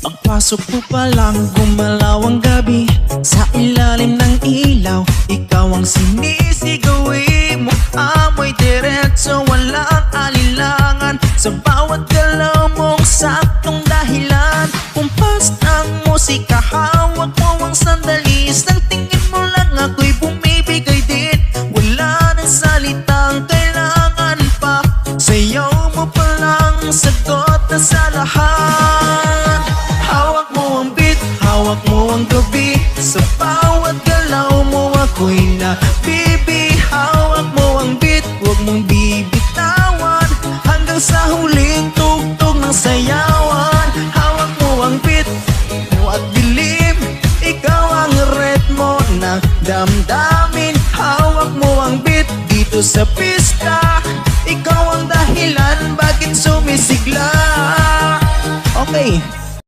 Pagpasok mo pa lang, gumalaw ang gabi. Sa ilalim ng ilaw, ikaw ang sinisigawi mo. Amoy diretso, walang alilangan. Sa bawat galaw mong saktong dahilan. Kumpas ng musika, hawak mo ang sandali. Sa tingin mo lang ako'y bumibigay din. Wala nang salitang kailangan pa. Sayaw mo pa lang, sagot na sa lahat. Hawak mo ang beat, hawak mo ang gabi. Sa bawat galaw mo ako'y nabibi. Hawak mo ang beat, huwag mong bibitawan. Hanggang sa huling tugtog ng sayawan. Hawak mo ang beat, at dilim. Ikaw ang ritmo ng damdamin. Hawak mo ang beat dito sa pista. Ikaw ang dahilan bakit sumisigla. Okay.